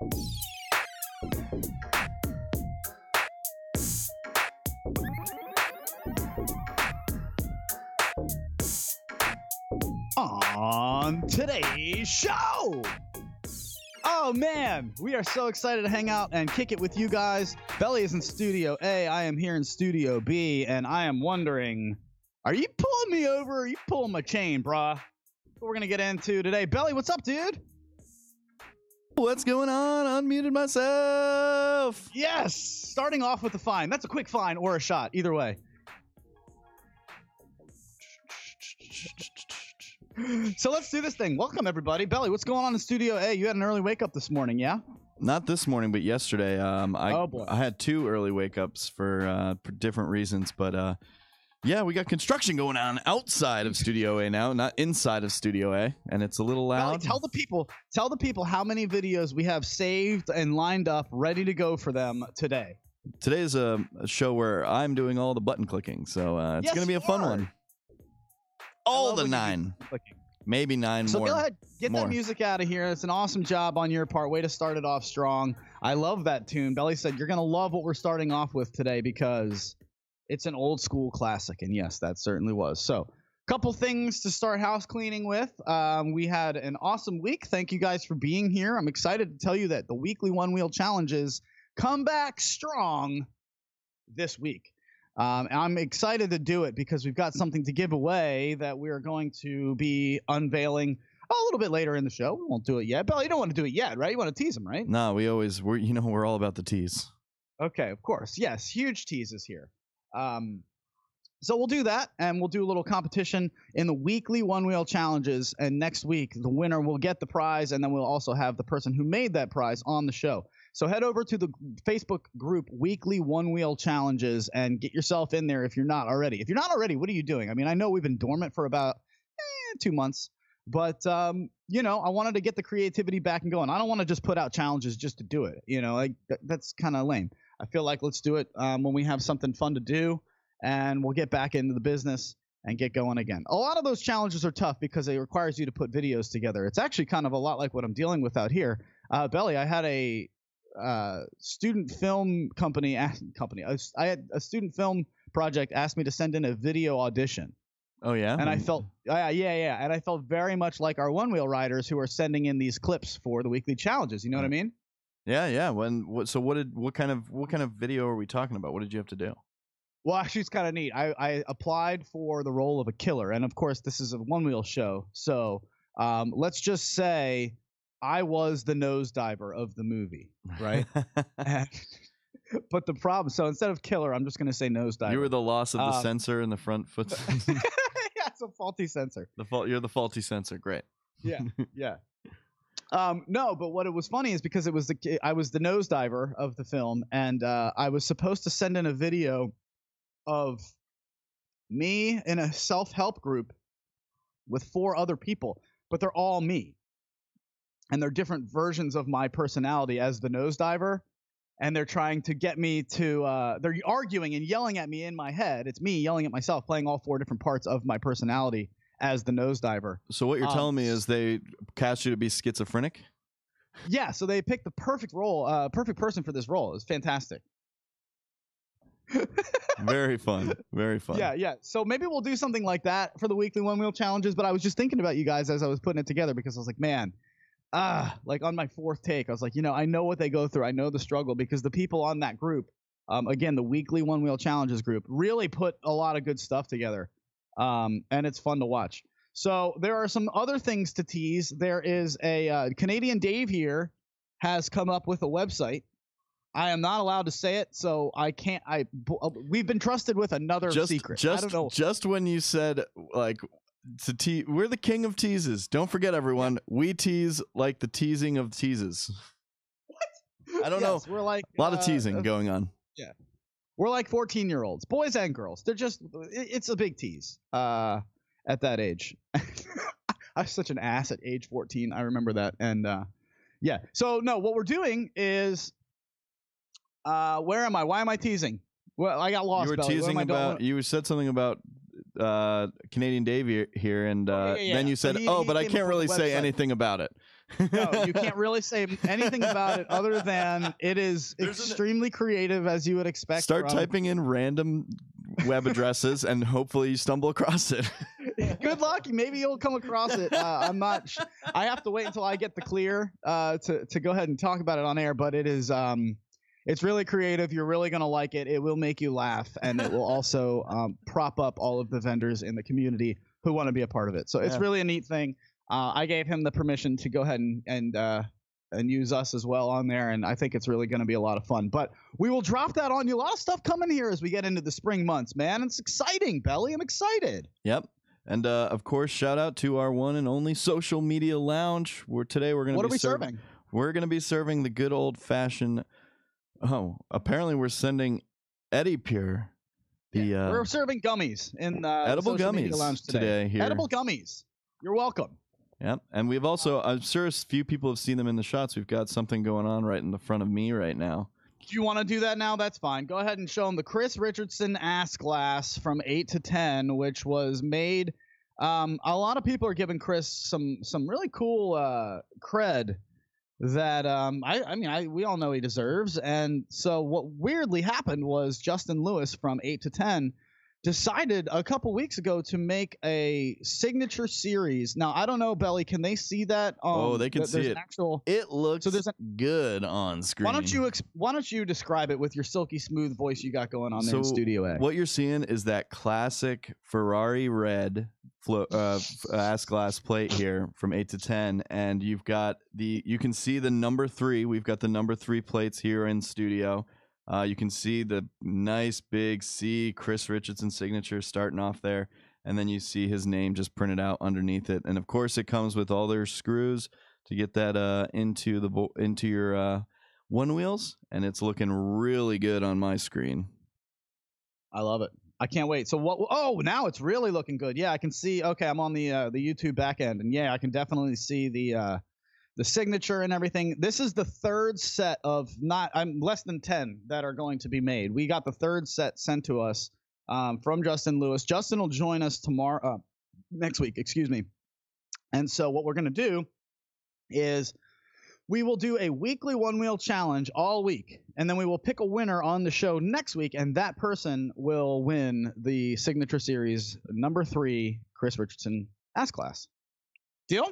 On today's show. Oh man, we are so excited to hang out and kick it with you guys. Belly is in Studio A, I am here in Studio B, and I am wondering, are you pulling me over or are you pulling my chain, brah? What we're gonna get into today. Belly, what's up, dude? What's going on? Unmuted myself. Yes, starting off with a fine. That's a quick fine or a shot, either way. So let's do this thing. Welcome, everybody. Belly, what's going on in Studio A? You had an early wake up this morning, yeah? Not this morning, but yesterday. I had 2 early wake ups for different reasons, but yeah, we got construction going on outside of Studio A now, not inside of Studio A, and it's a little loud. Belly, tell the people how many videos we have saved and lined up, ready to go for them today. Today is a show where I'm doing all the button clicking, so it's going to be a fun one. All the 9. Maybe 9 so more. So go ahead, get that music out of here. It's an awesome job on your part. Way to start it off strong. I love that tune. Belly said you're going to love what we're starting off with today because it's an old school classic. And yes, that certainly was. So a couple things to start house cleaning with. We had an awesome week. Thank you guys for being here. I'm excited to tell you that the weekly One Wheel Challenges come back strong this week. I'm excited to do it because we've got something to give away that we're going to be unveiling a little bit later in the show. We won't do it yet. Belly, you don't want to do it yet, right? You want to tease them, right? No, we're all about the tease. Okay, of course. Yes, huge teases here. So we'll do that, and we'll do a little competition in the weekly One Wheel Challenges, and next week the winner will get the prize, and then we'll also have the person who made that prize on the show. So head over to the Facebook group Weekly One Wheel Challenges and get yourself in there if you're not already. If you're not already, what are you doing? I mean, I know we've been dormant for about 2 months, but I wanted to get the creativity back and going. I don't want to just put out challenges just to do it. That's kind of lame. I feel like let's do it when we have something fun to do, and we'll get back into the business and get going again. A lot of those challenges are tough because it requires you to put videos together. It's actually kind of a lot like what I'm dealing with out here. Belly, I had a student film company. I had a student film project ask me to send in a video audition. Oh yeah, and I felt and I felt very much like our One Wheel riders who are sending in these clips for the weekly challenges. You know what I mean? Yeah. What kind of video are we talking about? What did you have to do? Well, actually, it's kind of neat. I applied for the role of a killer, and of course, this is a One Wheel show, so let's just say I was the nosediver of the movie, right? But the problem, so instead of killer, I'm just going to say nosediver. You were the loss of the sensor in the front foot. Yeah, it's a faulty sensor. You're the faulty sensor. Great. Yeah. No, but what it was funny is because I was the nosediver of the film, and I was supposed to send in a video of me in a self-help group with 4 other people, but they're all me. And they're different versions of my personality as the nosediver. And they're trying to get me to they're arguing and yelling at me in my head. It's me yelling at myself, playing all 4 different parts of my personality as the nosediver. So what you're telling me is they cast you to be schizophrenic? Yeah, so they picked the perfect role, perfect person for this role. It was fantastic. Very fun. Very fun. Yeah. So maybe we'll do something like that for the weekly One Wheel Challenges. But I was just thinking about you guys as I was putting it together because I was like, man, like on my 4th take, I was like, I know what they go through. I know the struggle because the people on that group, again, the weekly One Wheel Challenges group, really put a lot of good stuff together. And it's fun to watch. So there are some other things to tease. There is a Canadian Dave here has come up with a website. I am not allowed to say it, so I can't. We've been trusted with another secret. I don't know. Just when you said like we're the king of teases. Don't forget, everyone. We tease like the teasing of teases. What? I don't know. We're like a lot of teasing going on. Yeah, we're like 14-year-olds, boys and girls. They're just. It's a big tease. At that age, I was such an ass at age 14. I remember that, and yeah. So no, what we're doing is. Where am I? Why am I teasing? Well, I got lost. You were teasing about. You said something about Canadian Dave here, and then you said, "Oh, but I can't really say anything about it." No, you can't really say anything about it other than it is extremely creative, as you would expect. Start typing in random web addresses and hopefully you stumble across it. Good luck. Maybe you'll come across it. I'm not. I have to wait until I get the clear to go ahead and talk about it on air. But it is. It's really creative. You're really gonna like it. It will make you laugh, and it will also prop up all of the vendors in the community who want to be a part of it. So it's really a neat thing. I gave him the permission to go ahead and use us as well on there, and I think it's really going to be a lot of fun. But we will drop that on you. A lot of stuff coming here as we get into the spring months, man. It's exciting, Belly. I'm excited. Yep. And of course, shout out to our one and only social media lounge. Today we're going to be serving. We're going to be serving the good old fashioned. Oh, apparently we're sending Eddie Pure. We're serving gummies in edible social gummies media lounge today here. Edible gummies. You're welcome. Yep. And we've also, I'm sure a few people have seen them in the shots. We've got something going on right in the front of me right now. Do you want to do that now? That's fine. Go ahead and show them the Chris Richardson Ass Glass from 8 to 10, which was made. A lot of people are giving Chris some really cool cred that we all know he deserves. And so what weirdly happened was Justin Lewis from 8 to 10 decided a couple weeks ago to make a signature series. Now, I don't know, Belly, can they see that? They can see it. It looks good on screen. Why don't you describe it with your silky smooth voice you got going on there in Studio A? What you're seeing is that classic Ferrari red ass glass plate here from 8 to 10, and you can see the number 3. We've got the number 3 plates here in studio. You can see the nice big C Chris Richardson signature starting off there, and then you see his name just printed out underneath it. And of course, it comes with all their screws to get that into your one wheels, and it's looking really good on my screen. I love it. I can't wait. So what? Oh, now it's really looking good. Yeah, I can see. Okay, I'm on the YouTube back end, and yeah, I can definitely see the signature and everything. This is the third set of less than 10 that are going to be made. We got the third set sent to us from Justin Lewis. Justin will join us next week, excuse me. And so what we're going to do is we will do a weekly one-wheel challenge all week, and then we will pick a winner on the show next week, and that person will win the Signature Series number 3 Chris Richardson Ass Class. Deal?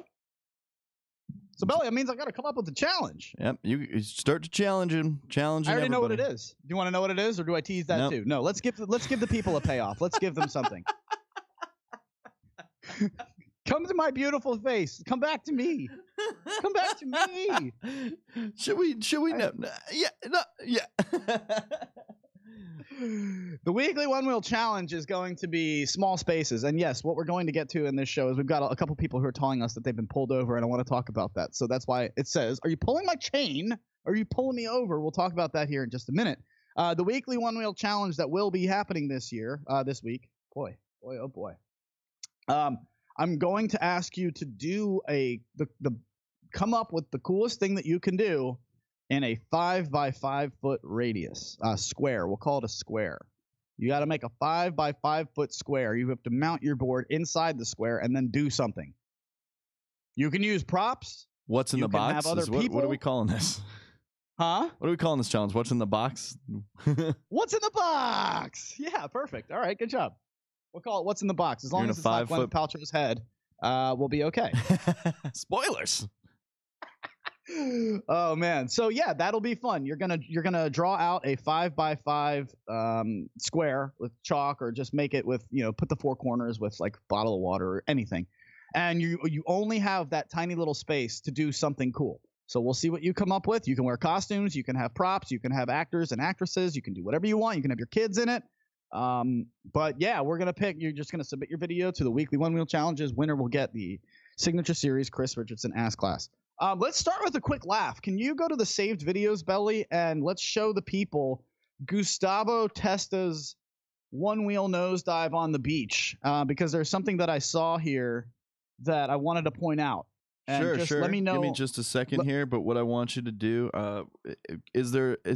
So, Belly, that means I got to come up with a challenge. Yep, you start to challenge him. I already know what it is. Do you want to know what it is, or do I tease that too? No, let's give the people a payoff. Let's give them something. Come to my beautiful face. Come back to me. Come back to me. Should we? No. Yeah. The weekly one-wheel challenge is going to be small spaces. And yes, what we're going to get to in this show is we've got a couple people who are telling us that they've been pulled over, and I want to talk about that. So that's why it says, are you pulling my chain? Are you pulling me over? We'll talk about that here in just a minute. The weekly one-wheel challenge that will be happening this week. Boy, oh boy. I'm going to ask you to do come up with the coolest thing that you can do in a 5 by 5 foot radius, square. We'll call it a square. You got to make a 5 by 5 foot square. You have to mount your board inside the square and then do something. You can use props. What's in the box? What are we calling this? Huh? What are we calling this challenge? What's in the box? What's in the box? Yeah, perfect. All right, good job. We'll call it What's in the Box. As long as it's not Gwyneth Paltrow's head, we'll be okay. Spoilers. Oh man, so yeah, that'll be fun. You're gonna draw out a 5 by 5 square with chalk, or just make it with put the 4 corners with like a bottle of water or anything, and you only have that tiny little space to do something cool. So we'll see what you come up with. You can wear costumes, you can have props, you can have actors and actresses, you can do whatever you want. You can have your kids in it. But yeah, we're gonna pick. You're just gonna submit your video to the weekly one wheel challenges. Winner will get the Signature Series Chris Richardson Ass Class. Let's start with a quick laugh. Can you go to the saved videos, Belly, and let's show the people Gustavo Testa's one wheel nosedive on the beach, because there's something that I saw here that I wanted to point out. And sure. Let me know. Give me just a second here. But what I want you to do, is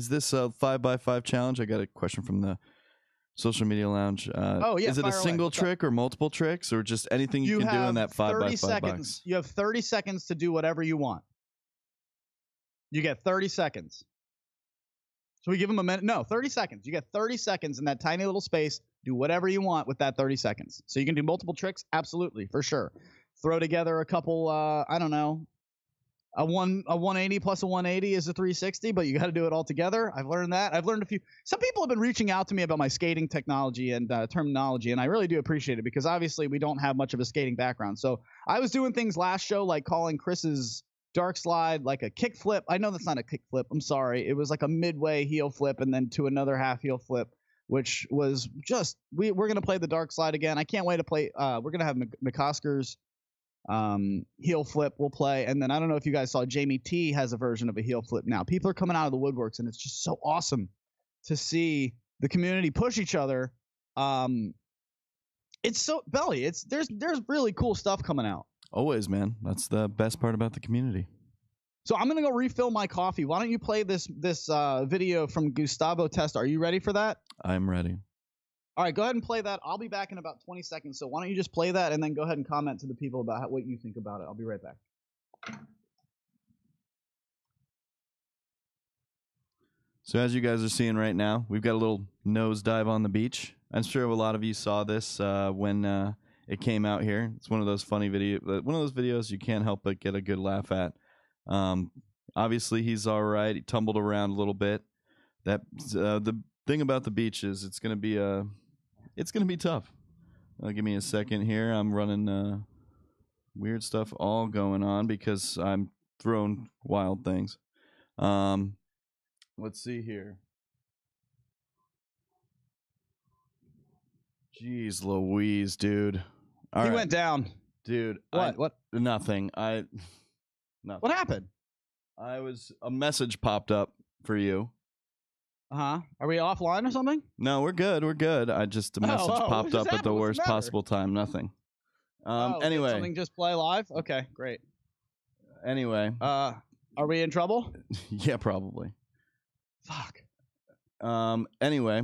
this a 5 by 5 challenge? I got a question from the Social Media Lounge. Is it a single trick or multiple tricks, or just anything you can do in that 5 by 5 box? You have 30 seconds to do whatever you want. You get 30 seconds. So we give him a minute. No, 30 seconds. You get 30 seconds in that tiny little space. Do whatever you want with that 30 seconds. So you can do multiple tricks? Absolutely, for sure. Throw together a couple, I don't know, a 180 plus a 180 is a 360, but you got to do it all together. I've learned that. I've learned a few. Some people have been reaching out to me about my skating technology and terminology, and I really do appreciate it because obviously we don't have much of a skating background. So I was doing things last show like calling Chris's dark slide like a kick flip. I know that's not a kick flip. I'm sorry. It was like a midway heel flip and then to another half heel flip, which was just we're going to play the dark slide again. I can't wait to play. We're going to have McCosker's heel flip we'll play, and then I don't know if you guys saw Jamie T has a version of a heel flip now. People are coming out of the woodworks, and it's just so awesome to see the community push each other. It's so Belly. There's really cool stuff coming out. Always, man. That's the best part about the community. So I'm gonna go refill my coffee. Why don't you play this video from Gustavo Testa? Are you ready for that? I'm ready. All right, go ahead and play that. I'll be back in about 20 seconds. So why don't you just play that and then go ahead and comment to the people about what you think about it. I'll be right back. So as you guys are seeing right now, we've got a little nosedive on the beach. I'm sure a lot of you saw this when it came out here. It's one of those funny videos you can't help but get a good laugh at. Obviously, he's all right. He tumbled around a little bit. The thing about the beach is it's gonna be tough. Give me a second here. I'm running weird stuff all going on because I'm throwing wild things. Let's see here. Jeez Louise, dude. He went down. Dude. What? Nothing. Nothing. What happened? A message popped up for you. Uh-huh. Are we offline or something? No, we're good. We're good. A message popped up at the worst possible time. Nothing. Anyway. Did something just play live? Okay, great. Anyway. Are we in trouble? Yeah, probably. Fuck. Anyway,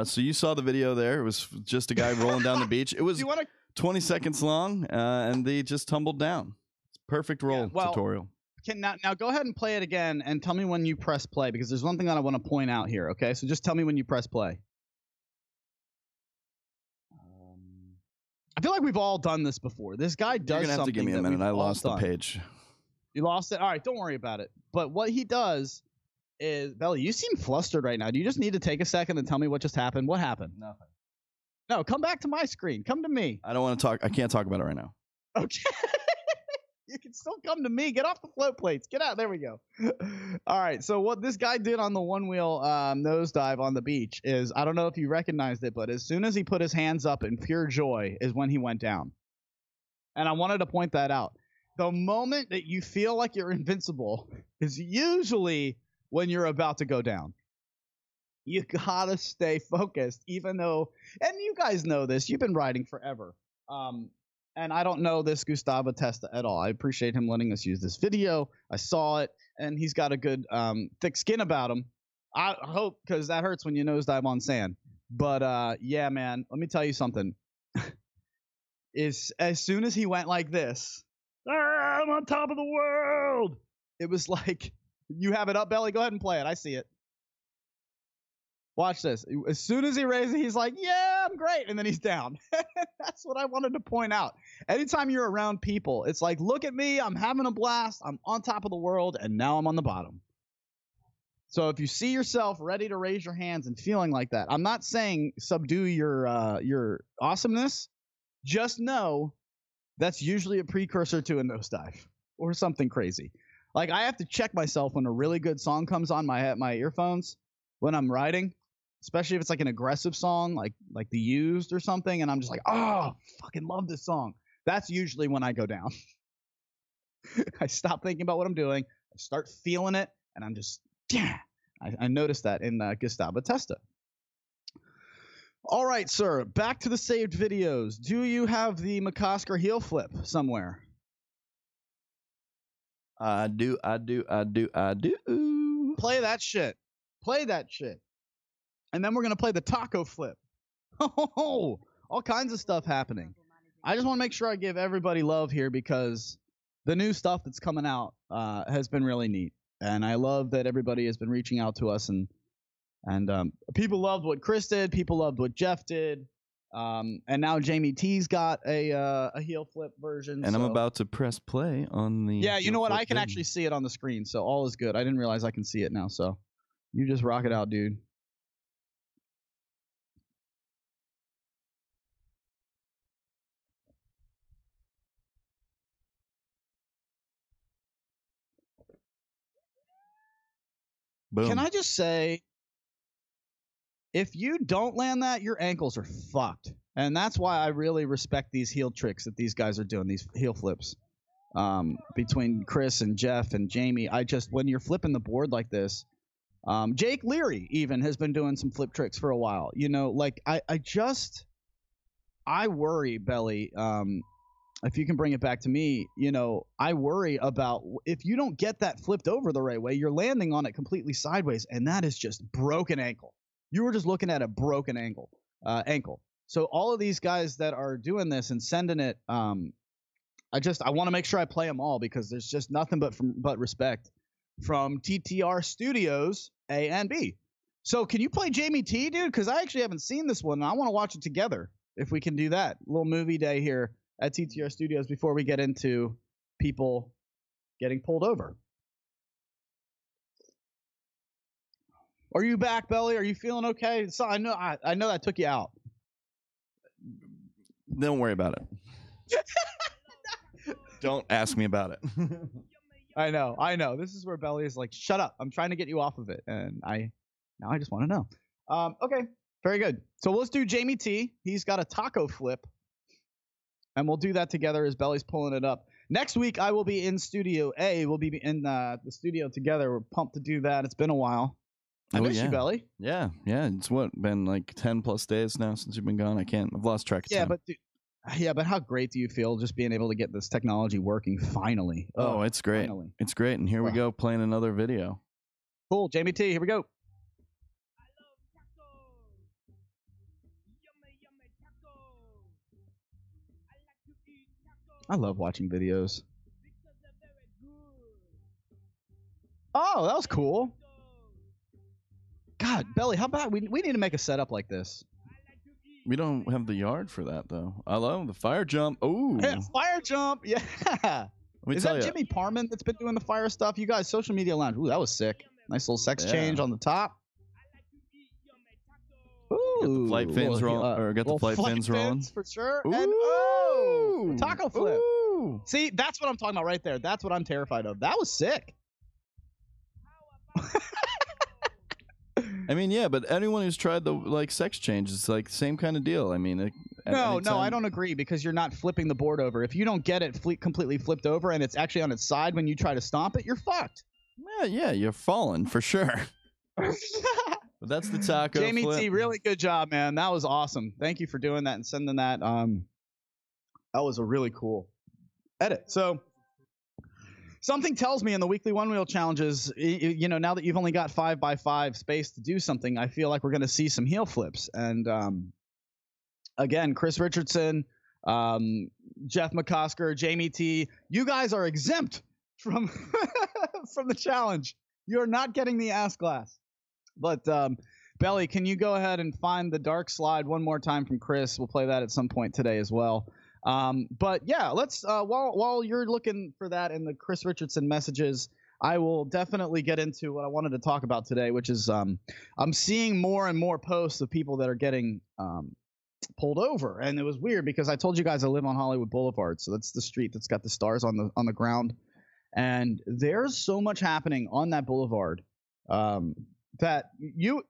so you saw the video there. It was just a guy rolling down the beach. It was 20 seconds long, and they just tumbled down. It's perfect roll tutorial. Now go ahead and play it again and tell me when you press play, because there's one thing that I want to point out here, okay? So just tell me when you press play. I feel like we've all done this before. This guy does something. You're going to have to give me a minute. I lost the page. You lost it? All right, don't worry about it. But what he does is, Belly, you seem flustered right now. Do you just need to take a second and tell me what just happened? What happened? Nothing. No, come back to my screen. Come to me. I don't want to talk. I can't talk about it right now. Okay. You can still come to me. Get off the float plates. Get out. There we go. All right. So what this guy did on the one-wheel nosedive on the beach is, I don't know if you recognized it, but as soon as he put his hands up in pure joy is when he went down. And I wanted to point that out. The moment that you feel like you're invincible is usually when you're about to go down. You gotta stay focused, even though, and you guys know this, you've been riding forever. And I don't know this Gustavo Testa at all. I appreciate him letting us use this video. I saw it, and he's got a good thick skin about him. I hope, because that hurts when you nosedive on sand. But yeah, man, let me tell you something. As soon as he went like this, I'm on top of the world. It was like, you have it up, Belly? Go ahead and play it. I see it. Watch this. As soon as he raises it, he's like, yeah, I'm great. And then he's down. That's what I wanted to point out. Anytime you're around people, it's like, look at me. I'm having a blast. I'm on top of the world, and now I'm on the bottom. So if you see yourself ready to raise your hands and feeling like that, I'm not saying subdue your awesomeness. Just know that's usually a precursor to a nosedive or something crazy. Like, I have to check myself when a really good song comes on my earphones when I'm riding. Especially if it's like an aggressive song, like The Used or something, and I'm just like, oh, fucking love this song. That's usually when I go down. I stop thinking about what I'm doing. I start feeling it, and I'm just, yeah. I noticed that in Gustavo Testa. All right, sir. Back to the saved videos. Do you have the McCosker heel flip somewhere? I do. Play that shit. Play that shit. And then we're going to play the taco flip. Oh, all kinds of stuff happening. I just want to make sure I give everybody love here because the new stuff that's coming out has been really neat. And I love that everybody has been reaching out to us, and people loved what Chris did. People loved what Jeff did. And now Jamie T's got a heel flip version. And I'm about to press play on the. Yeah, you know what? I can actually see it on the screen, so all is good. I didn't realize I can see it now, so you just rock it out, dude. Boom. Can I just say, if you don't land that, your ankles are fucked. And that's why I really respect these heel tricks that these guys are doing, these heel flips. Between Chris and Jeff and Jamie, when you're flipping the board like this, Jake Leary even has been doing some flip tricks for a while. You know, like I worry, Belly, if you can bring it back to me, you know, I worry about if you don't get that flipped over the right way, you're landing on it completely sideways, and that is just broken ankle. You were just looking at a broken ankle. So all of these guys that are doing this and sending it, I want to make sure I play them all, because there's just nothing but respect from TTR Studios A and B. So can you play Jamie T, dude? Because I actually haven't seen this one, and I want to watch it together. If we can do that, a little movie day here at TTR Studios before we get into people getting pulled over. Are you back, Belly? Are you feeling okay? So I know that took you out. Don't worry about it. Don't ask me about it. I know. This is where Belly is like, shut up. I'm trying to get you off of it. And now I just want to know. Okay, very good. So let's do Jamie T. He's got a taco flip. And we'll do that together as Belly's pulling it up. Next week, I will be in Studio A. We'll be in the studio together. We're pumped to do that. It's been a while. I miss you, Belly. Yeah. It's been like 10 plus days now since you've been gone. I've lost track of time. But how great do you feel just being able to get this technology working finally? Oh, it's great. Finally. It's great. And here we go, playing another video. Cool. Jamie T, here we go. I love watching videos. Oh, that was cool. God, Belly, how about we need to make a setup like this? We don't have the yard for that, though. I love the fire jump. Ooh. Yeah, fire jump. Yeah. Is that Jimmy Parman that's been doing the fire stuff? You guys, Social Media Lounge. Ooh, that was sick. Nice little sex change on the top. Ooh. Got the flight fins rolling. Or got the flight fins rolling. For sure. Ooh. And taco flip. Ooh. See, that's what I'm talking about right there. That's what I'm terrified of. That was sick. I mean, yeah, but anyone who's tried the sex change, it's like the same kind of deal. I mean, no, I don't agree, because you're not flipping the board over. If you don't get it completely flipped over and it's actually on its side when you try to stomp it, you're fucked. Yeah, you're falling for sure. But that's the taco Jamie flip. T, really good job, man. That was awesome. Thank you for doing that and sending that. That was a really cool edit. So something tells me in the weekly one wheel challenges, you know, now that you've only got 5x5 space to do something, I feel like we're going to see some heel flips. And again, Chris Richardson, Jeff McCosker, Jamie T, you guys are exempt from from the challenge. You're not getting the ass glass. But Belly, can you go ahead and find the dark slide one more time from Chris? We'll play that at some point today as well. But yeah, let's while you're looking for that in the Chris Richardson messages, I will definitely get into what I wanted to talk about today, which is I'm seeing more and more posts of people that are getting pulled over. And it was weird because I told you guys I live on Hollywood Boulevard, so that's the street that's got the stars on the ground. And there's so much happening on that boulevard that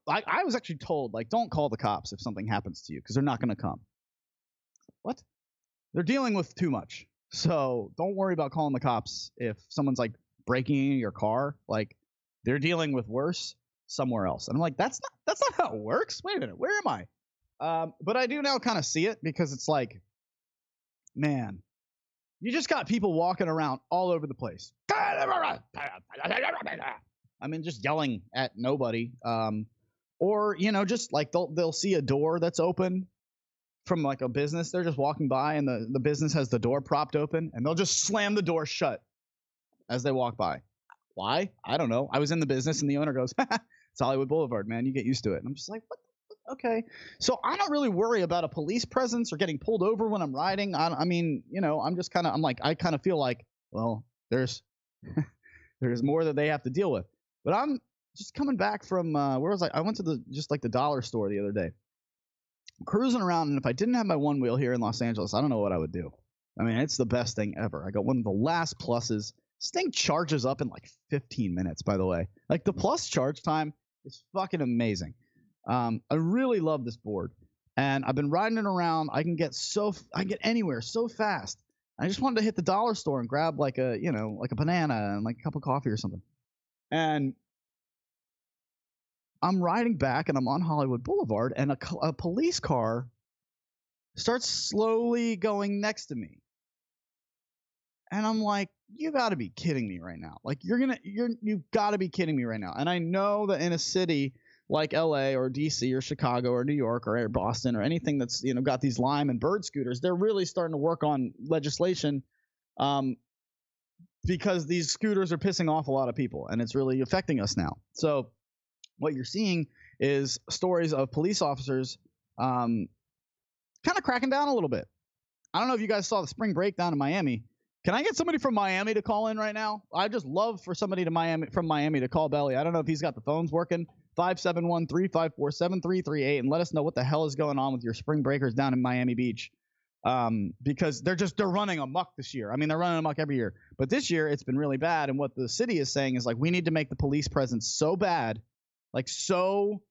I was actually told, like, don't call the cops if something happens to you, because they're not going to come. What? They're dealing with too much. So don't worry about calling the cops if someone's like breaking into your car. Like, they're dealing with worse somewhere else. And I'm like, that's not how it works. Wait a minute, where am I? But I do now kind of see it, because it's like, man, you just got people walking around all over the place. I mean, just yelling at nobody. Or, you know, just like they'll see a door that's open from like a business. They're just walking by and the business has the door propped open, and they'll just slam the door shut as they walk by. Why? I don't know. I was in the business, and the owner goes, "It's Hollywood Boulevard, man. You get used to it." And I'm just like, "What? Okay." So I don't really worry about a police presence or getting pulled over when I'm riding. I mean, I'm just kind of, I kind of feel like, well, there's there's more that they have to deal with. But I'm just coming back from where was I? I went to the dollar store the other day, cruising around, and if I didn't have my one wheel here in Los Angeles, I don't know what I would do. I mean, it's the best thing ever. I got one of the last pluses. This thing charges up in like 15 minutes, by the way. Like, the plus charge time is fucking amazing. I really love this board, and I've been riding it around. I can get anywhere so fast. I just wanted to hit the dollar store and grab like a banana and like a cup of coffee or something. And I'm riding back, and I'm on Hollywood Boulevard, and a police car starts slowly going next to me. And I'm like, you got to be kidding me right now. Like, you've got to be kidding me right now. And I know that in a city like LA or DC or Chicago or New York or Boston or anything that's, got these Lime and Bird scooters, they're really starting to work on legislation because these scooters are pissing off a lot of people, and it's really affecting us now. So what you're seeing is stories of police officers kind of cracking down a little bit. I don't know if you guys saw the spring break down in Miami. Can I get somebody from Miami to call in right now? I'd just love for somebody from Miami to call Belly. I don't know if he's got the phones working. 571-354-7338, and let us know what the hell is going on with your spring breakers down in Miami Beach. Because they're running amok this year. I mean, they're running amok every year, but this year it's been really bad. And what the city is saying is, like, we need to make the police presence so bad, like so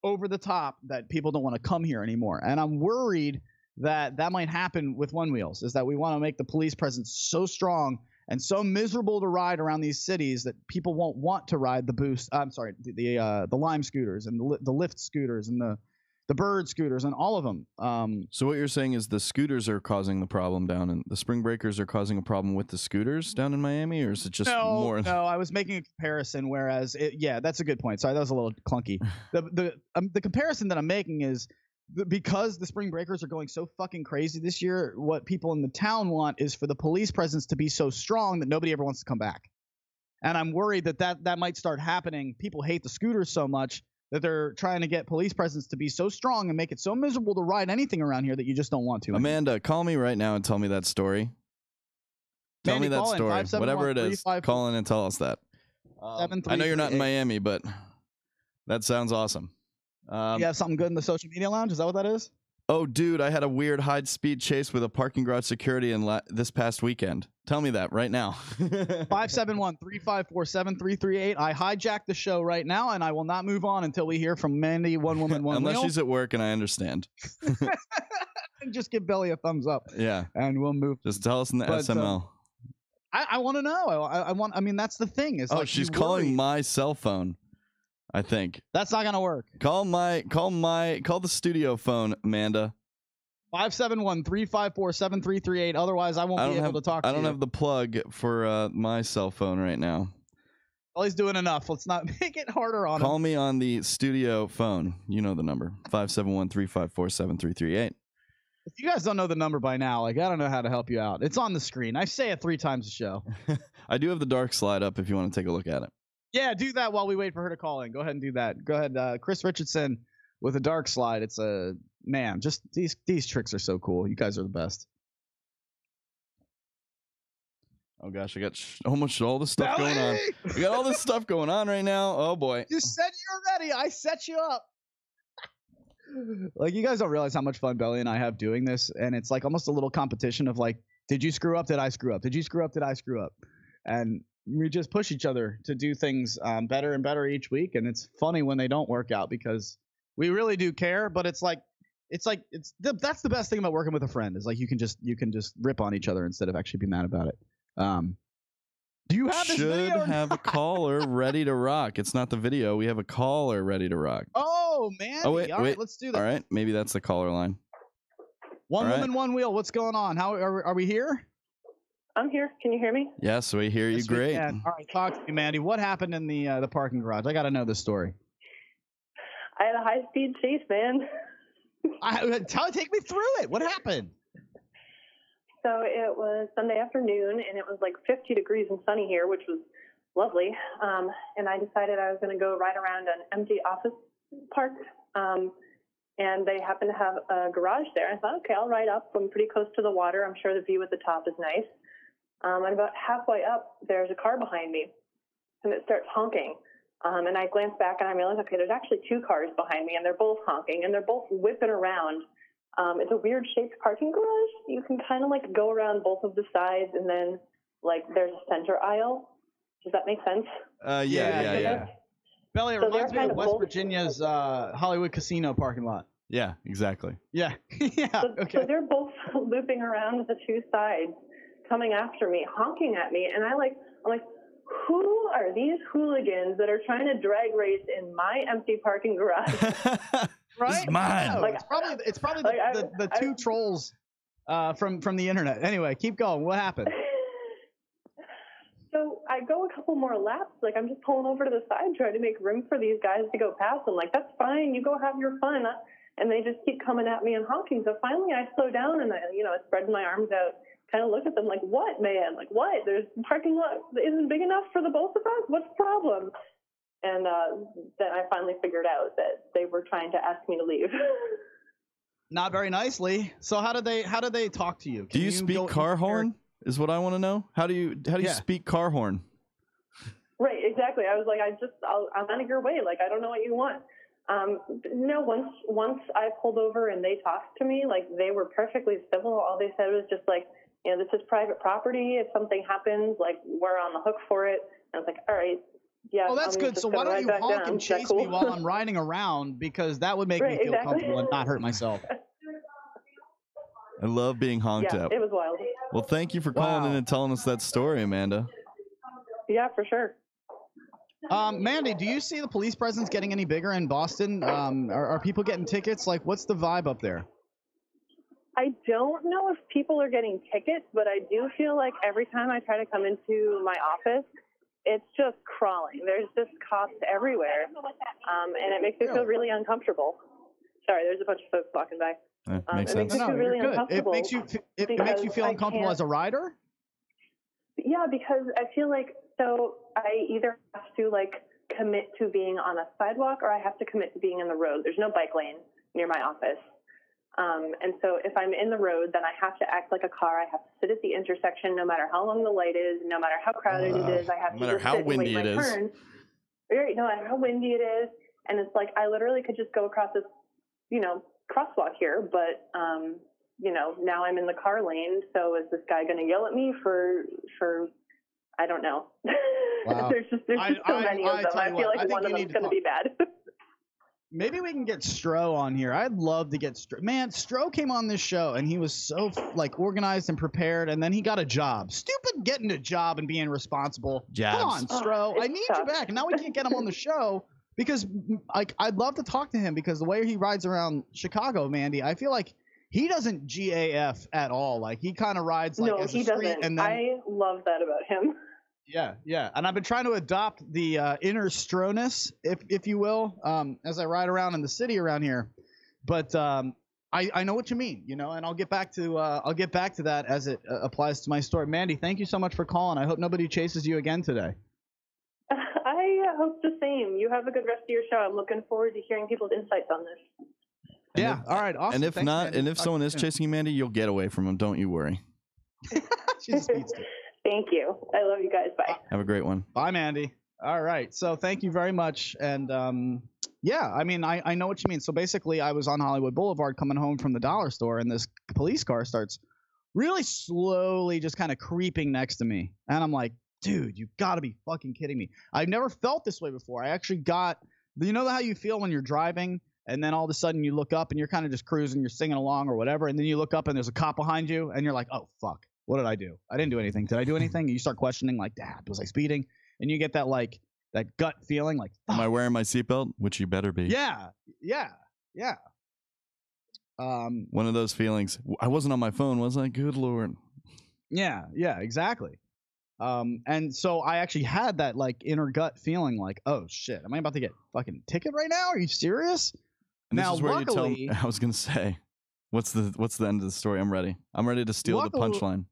over the top, that people don't want to come here anymore. And I'm worried that might happen with One Wheels, is that we want to make the police presence so strong and so miserable to ride around these cities that people won't want to ride the Lime scooters and the Lyft scooters and the Bird scooters and all of them. So what you're saying is the scooters are causing the problem down, and the spring breakers are causing a problem with the scooters down in Miami, or is it just more? No, I was making a comparison. Whereas, that's a good point. Sorry, that was a little clunky. The comparison that I'm making is because the spring breakers are going so fucking crazy this year. What people in the town want is for the police presence to be so strong that nobody ever wants to come back. And I'm worried that might start happening. People hate the scooters so much that they're trying to get police presence to be so strong and make it so miserable to ride anything around here that you just don't want to. Amanda, call me right now and tell me that story. Tell me that story. Whatever it is, call in and tell us that. I know you're not in Miami, but that sounds awesome. You have something good in the social media lounge? Is that what that is? Oh, dude, I had a weird high-speed chase with a parking garage security this past weekend. Tell me that right now. 571-354-7338. I hijacked the show right now, and I will not move on until we hear from Mandy, One Woman, One Wheel. Unless she's at work, and I understand. And just give Belly a thumbs up. Yeah. And we'll move. Just tell us in the SML. I want to know. I mean, that's the thing. Is she's calling my cell phone. I think that's not gonna work. Call the studio phone, Amanda. 571-354-7338. Otherwise, I won't be able to talk to you. I don't have the plug for my cell phone right now. Well, he's doing enough. Let's not make it harder on him. Call me on the studio phone. You know the number. 571-354-7338. If you guys don't know the number by now, like, I don't know how to help you out. It's on the screen. I say it 3 times a show. I do have the dark slide up if you want to take a look at it. Yeah, do that while we wait for her to call in. Go ahead and do that. Go ahead, Chris Richardson with a dark slide. It's man, just these tricks are so cool. You guys are the best. Oh gosh, I got almost all this stuff going on. I got all this stuff going on right now. Oh boy. You said you're ready. I set you up. Like, you guys don't realize how much fun Belly and I have doing this, and it's like almost a little competition of like, did you screw up? Did I screw up? Did you screw up? Did I screw up? And we just push each other to do things better and better each week, and it's funny when they don't work out because we really do care. But that's the best thing about working with a friend, is like you can just rip on each other instead of actually be mad about it. Do you have this video? Should have a caller ready to rock. It's not the video. We have a caller ready to rock. Oh man! Oh wait, all right, let's do that. All right, maybe that's the caller line. One woman, one wheel. What's going on? How are we here? I'm here. Can you hear me? Yes, we hear you. Great. All right, talk to me, Mandy. What happened in the parking garage? I got to know this story. I had a high-speed chase, man. Take me through it. What happened? So it was Sunday afternoon, and it was like 50 degrees and sunny here, which was lovely. And I decided I was going to go ride around an empty office park. And they happened to have a garage there. I thought, okay, I'll ride up. I'm pretty close to the water. I'm sure the view at the top is nice. And about halfway up, there's a car behind me, and it starts honking. And I glance back, and I realize, okay, there's actually two cars behind me, and they're both honking, and they're both whipping around. It's a weird-shaped parking garage. You can kind of, like, go around both of the sides, and then, like, there's a center aisle. Does that make sense? Yeah. Belly, it reminds me of West Virginia's Hollywood Casino parking lot. Yeah, exactly. Yeah. So they're both looping around the two sides, coming after me, honking at me, and I'm like, who are these hooligans that are trying to drag race in my empty parking garage? Right? This is mine. No, it's probably the two trolls from the internet. Anyway, keep going. What happened? So I go a couple more laps. Like, I'm just pulling over to the side, trying to make room for these guys to go past. I'm like, that's fine. You go have your fun. And they just keep coming at me and honking. So finally I slow down and I spread my arms out, kind of look at them like, what, man? Like, what? There's parking lot isn't big enough for the both of us? What's the problem? And then I finally figured out that they were trying to ask me to leave. Not very nicely. So how did they talk to you? Do you speak car horn? Is what I want to know. How do you speak car horn? Right, exactly. I was like, I'm out of your way. Like, I don't know what you want. No, once I pulled over and they talked to me, like, they were perfectly civil. All they said was just like, this is private property. If something happens, like, we're on the hook for it. And I was like, all right, yeah. Oh, that's good. So why don't you honk and chase me while I'm riding around? Because that would make me feel comfortable and not hurt myself. I love being honked at. It was wild. Well, thank you for calling in and telling us that story, Amanda. Yeah, for sure. Mandy, do you see the police presence getting any bigger in Boston? Are people getting tickets? Like, what's the vibe up there? I don't know if people are getting tickets, but I do feel like every time I try to come into my office, it's just crawling. There's just cops everywhere, and it makes me feel really uncomfortable. Sorry, there's a bunch of folks walking by. Makes sense. It makes me feel really uncomfortable. It makes you feel uncomfortable as a rider? Yeah, because I feel like, so I either have to, like, commit to being on a sidewalk or I have to commit to being in the road. There's no bike lane near my office. And so if I'm in the road, then I have to act like a car. I have to sit at the intersection no matter how long the light is, no matter how crowded it is. I have to just sit and wait my turn. No matter how windy it is. And it's like, I literally could just go across this, crosswalk here, but, now I'm in the car lane. So is this guy going to yell at me for I don't know. Wow. there's just so many of them. I feel like one of them's going to be bad. Maybe we can get Stro on here. I'd love to get Stro. Man, Stro came on this show and he was so organized and prepared, and then he got a job. Stupid getting a job and being responsible. Jobs. Come on, Stro. I need you back. And now we can't get him on the show because I'd love to talk to him because the way he rides around Chicago, Mandy, I feel like he doesn't GAF at all. Like, he kind of rides like as a street. Doesn't. And then, I love that about him. Yeah. And I've been trying to adopt the inner Stroness, if you will, as I ride around in the city around here. But I know what you mean, and I'll get back to that as it applies to my story. Mandy, thank you so much for calling. I hope nobody chases you again today. I hope the same. You have a good rest of your show. I'm looking forward to hearing people's insights on this. Yeah. All right. Awesome. And if Thanks, not, Mandy. and if someone is chasing you, Mandy, you'll get away from them. Don't you worry. She's a speedster. Thank you. I love you guys. Bye. Have a great one. Bye, Mandy. All right. So thank you very much. And yeah, I mean, I know what you mean. So basically, I was on Hollywood Boulevard coming home from the dollar store, and this police car starts really slowly just kind of creeping next to me. And I'm like, dude, you got to be fucking kidding me. I've never felt this way before. I actually got – you know how you feel when you're driving and then all of a sudden you look up and you're kind of just cruising, you're singing along or whatever, and then you look up and there's a cop behind you and you're like, oh, fuck. What did I do? I didn't do anything. Did I do anything? And you start questioning, like, was I speeding? And you get that, like, that gut feeling, like, fuck. Am I wearing my seatbelt? Which you better be. Yeah. One of those feelings. I wasn't on my phone, was I? Good Lord. Yeah, exactly. And so I actually had that, like, inner gut feeling, like, oh, shit, am I about to get fucking ticket right now? Are you serious? And now, this is where luckily, you tell. I was gonna say, what's the end of the story? I'm ready. I'm ready to steal the punchline.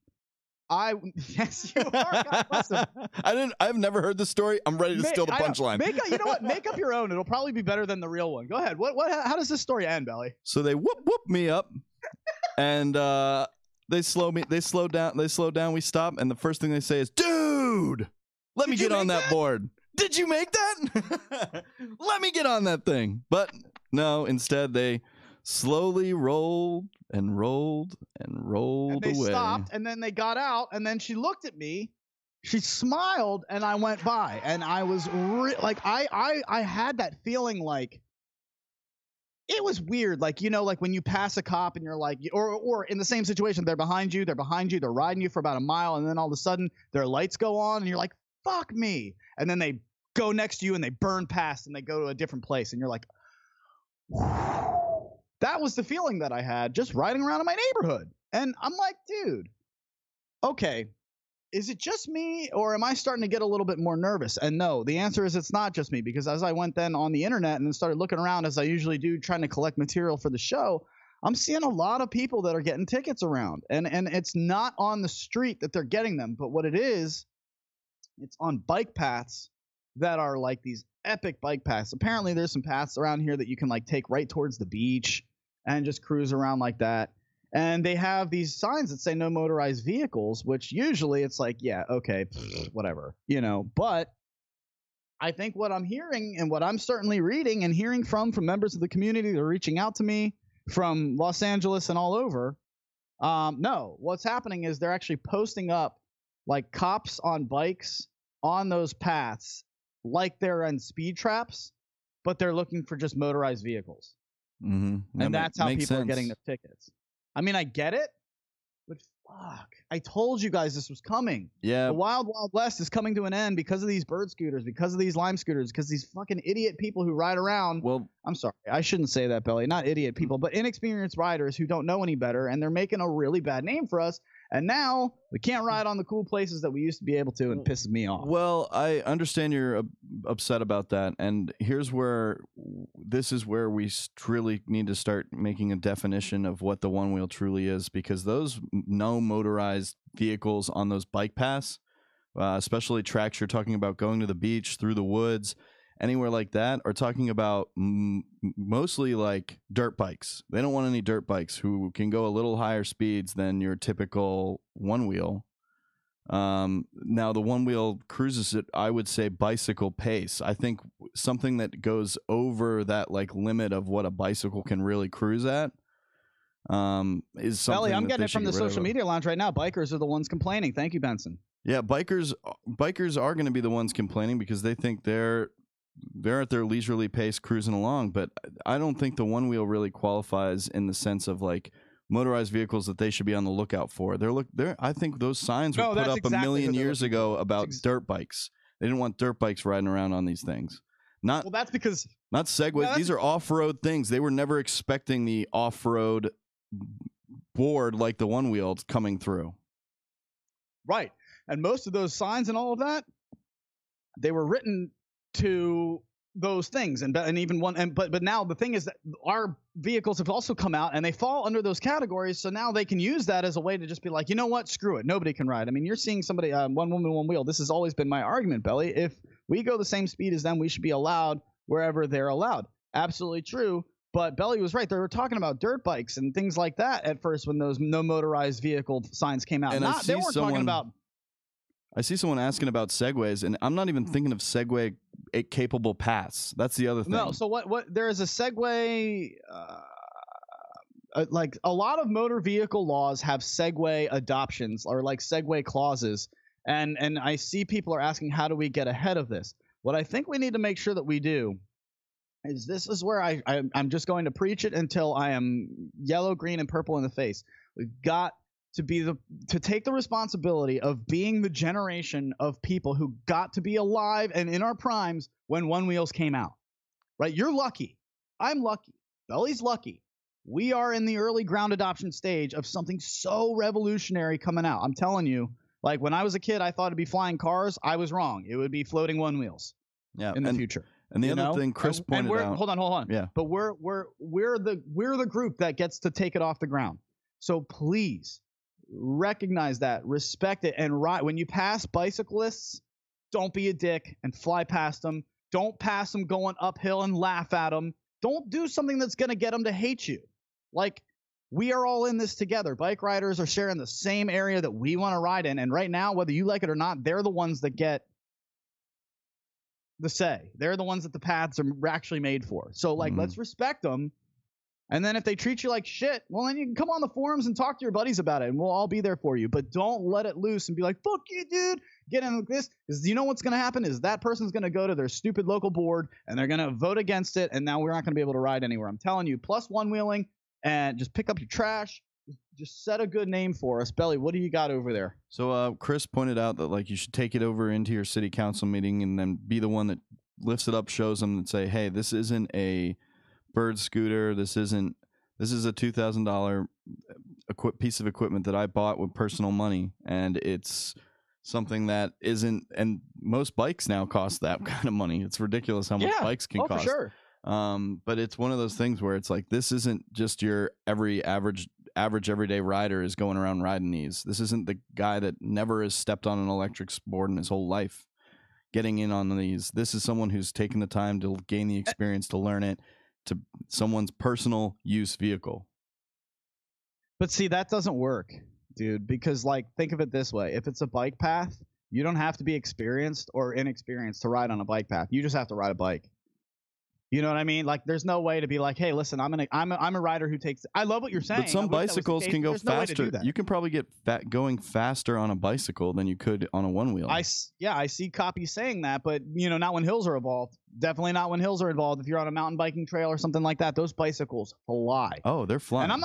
Yes, you are. God bless him. I've never heard the story. I'm ready to steal the punchline. You know what? Make up your own. It'll probably be better than the real one. Go ahead. How does this story end, Belly? So they whoop me up, and they slow down. We stop, and the first thing they say is, "Dude, let me get on that board. Did you make that? Let me get on that thing." But no, instead they slowly rolled and rolled and rolled and they away. Stopped, and then they got out, and then she looked at me. She smiled, and I went by, and I was like, I had that feeling like it was weird, like, you know, like when you pass a cop and you're like, or in the same situation, they're behind you, they're riding you for about a mile, and then all of a sudden their lights go on, and you're like, fuck me, and then they go next to you and they burn past and they go to a different place, and you're like, that was the feeling that I had just riding around in my neighborhood. And I'm like, dude, okay, is it just me, or am I starting to get a little bit more nervous? And no, the answer is it's not just me, because as I went then on the internet and started looking around, as I usually do, trying to collect material for the show, I'm seeing a lot of people that are getting tickets around, and it's not on the street that they're getting them, but what it is, it's on bike paths that are like these epic bike paths. Apparently there's some paths around here that you can like take right towards the beach and just cruise around like that. And they have these signs that say no motorized vehicles, which usually it's like, yeah, okay, whatever, you know. But I think what I'm hearing and what I'm certainly reading and hearing from members of the community that are reaching out to me from Los Angeles and all over, no, what's happening is they're actually posting up like cops on bikes on those paths like they're in speed traps, but they're looking for just motorized vehicles. Mm-hmm. And that's how people are getting their tickets. I mean, I get it, but fuck, I told you guys this was coming. Yeah. The Wild Wild West is coming to an end because of these bird scooters, because of these lime scooters, because these fucking idiot people who ride around. Well, I'm sorry, I shouldn't say that, Belly. Not idiot people, but inexperienced riders who don't know any better, and they're making a really bad name for us. And now we can't ride on the cool places that we used to be able to, and it pisses me off. Well, I understand you're upset about that, and this is where we really need to start making a definition of what the one wheel truly is, because those no motorized vehicles on those bike paths, especially tracks you're talking about going to the beach, through the woods, anywhere like that, are talking about mostly like dirt bikes. They don't want any dirt bikes who can go a little higher speeds than your typical one wheel. Now the one wheel cruises at, I would say, bicycle pace. I think something that goes over that like limit of what a bicycle can really cruise at is something. Belly, I'm getting it from the social media lounge right now. Bikers are the ones complaining. Thank you, Benson. Yeah, bikers are going to be the ones complaining because they think they're at their leisurely pace cruising along, but I don't think the one wheel really qualifies in the sense of like motorized vehicles that they should be on the lookout for. I think those signs were put up a million years ago about dirt bikes. They didn't want dirt bikes riding around on these things. That's because not Segways. These are off-road things. They were never expecting the off-road board like the one wheel coming through. Right. And most of those signs and all of that, they were written to those things, and even one, but now the thing is that our vehicles have also come out and they fall under those categories, so now they can use that as a way to just be like, you know what, screw it, nobody can ride. I mean, you're seeing somebody, one woman, one wheel. This has always been my argument, Belly. If we go the same speed as them, we should be allowed wherever they're allowed. Absolutely true. But Belly was right. They were talking about dirt bikes and things like that at first when those no motorized vehicle signs came out. And they weren't talking about. I see someone asking about Segways, and I'm not even thinking of Segway capable paths. That's the other thing. No, so what? There is a Segway. Like a lot of motor vehicle laws have Segway adoptions or like Segway clauses, and I see people are asking, how do we get ahead of this? What I think we need to make sure that we do is this is where I'm just going to preach it until I am yellow, green, and purple in the face. We've got to take the responsibility of being the generation of people who got to be alive and in our primes when one wheels came out. Right? You're lucky. I'm lucky. Belly's lucky. We are in the early ground adoption stage of something so revolutionary coming out. I'm telling you, like when I was a kid, I thought it'd be flying cars. I was wrong. It would be floating one wheels in the future. And the other thing Chris pointed out. Hold on. Yeah. But we're the group that gets to take it off the ground. So please, recognize that, respect it, and ride. When you pass bicyclists, don't be a dick and fly past them. Don't pass them going uphill and laugh at them. Don't do something that's going to get them to hate you. Like, we are all in this together. Bike riders are sharing the same area that we want to ride in. And right now, whether you like it or not, they're the ones that get the say. They're the ones that the paths are actually made for. So, like, let's respect them. And then if they treat you like shit, well, then you can come on the forums and talk to your buddies about it, and we'll all be there for you. But don't let it loose and be like, fuck you, dude. Get in with this. Because you know what's going to happen is that person's going to go to their stupid local board, and they're going to vote against it, and now we're not going to be able to ride anywhere. I'm telling you, plus one-wheeling, and just pick up your trash. Just set a good name for us. Belly, what do you got over there? So Chris pointed out that, like, you should take it over into your city council meeting and then be the one that lifts it up, shows them, and say, hey, this isn't a bird scooter. This is a $2,000 piece of equipment that I bought with personal money, and it's something that isn't. And most bikes now cost that kind of money. It's ridiculous how much bikes can cost. For sure. But it's one of those things where it's like, this isn't just your average everyday rider is going around riding these. This isn't the guy that never has stepped on an electric board in his whole life getting in on these. This is someone who's taken the time to gain the experience to learn it, to someone's personal use vehicle. But see, that doesn't work, dude, because, like, think of it this way. If it's a bike path, you don't have to be experienced or inexperienced to ride on a bike path. You just have to ride a bike. You know what I mean? Like, there's no way to be like, hey, listen, I'm a rider who takes. I love what you're saying. But some bicycles can go faster. You can probably get going faster on a bicycle than you could on a one wheel. I see copies saying that, but not when hills are involved. Definitely not when hills are involved. If you're on a mountain biking trail or something like that, those bicycles fly. Oh, they're flying. And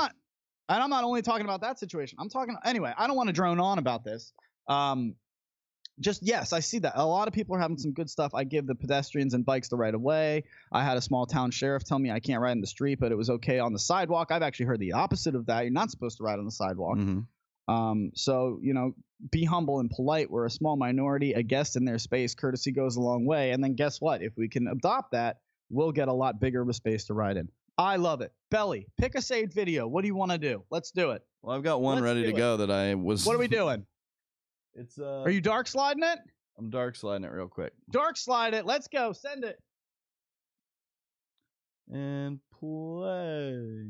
I'm not only talking about that situation. I'm talking anyway. I don't want to drone on about this. Yes, I see that. A lot of people are having some good stuff. I give the pedestrians and bikes the right of way. I had a small town sheriff tell me I can't ride in the street, but it was okay on the sidewalk. I've actually heard the opposite of that. You're not supposed to ride on the sidewalk. Mm-hmm. So, be humble and polite. We're a small minority, a guest in their space. Courtesy goes a long way. And then guess what? If we can adopt that, we'll get a lot bigger of a space to ride in. I love it. Belly, pick a saved video. What do you want to do? Let's do it. Well, I've got one ready to go that I was. What are we doing? It's Are you dark sliding it? I'm dark sliding it real quick. Dark slide it. Let's go. Send it. And play.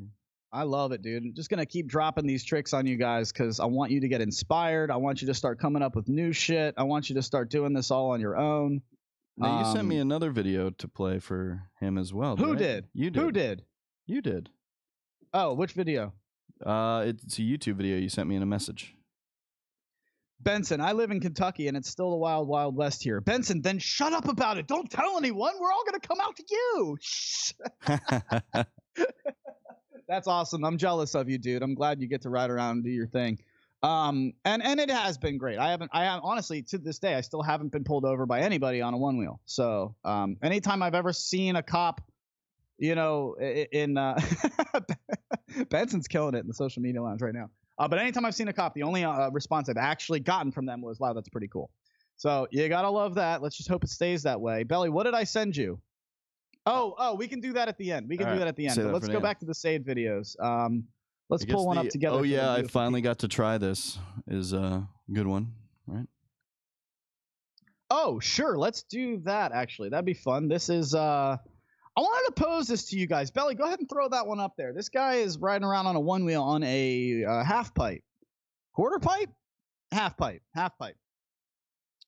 I love it, dude. I'm just going to keep dropping these tricks on you guys because I want you to get inspired. I want you to start coming up with new shit. I want you to start doing this all on your own. Now, you sent me another video to play for him as well. Who did? You did. Who did? You did. Oh, which video? It's a YouTube video you sent me in a message. Benson, I live in Kentucky, and it's still the wild, wild west here. Benson, then shut up about it. Don't tell anyone. We're all going to come out to you. That's awesome. I'm jealous of you, dude. I'm glad you get to ride around and do your thing. And it has been great. I have honestly, to this day, I still haven't been pulled over by anybody on a one wheel. So anytime I've ever seen a cop, Benson's killing it in the social media lounge right now. But anytime I've seen a cop, the only response I've actually gotten from them was, wow, that's pretty cool. So you got to love that. Let's just hope it stays that way. Belly, what did I send you? Oh, we can do that at the end. But let's go back to the saved videos. Let's pull one up together. Oh, yeah, I finally got to try this. Is a good one, right? Oh, sure. Let's do that, actually. That'd be fun. This is I wanted to pose this to you guys. Belly, go ahead and throw that one up there. This guy is riding around on a one wheel on a half pipe. Quarter pipe? Half pipe.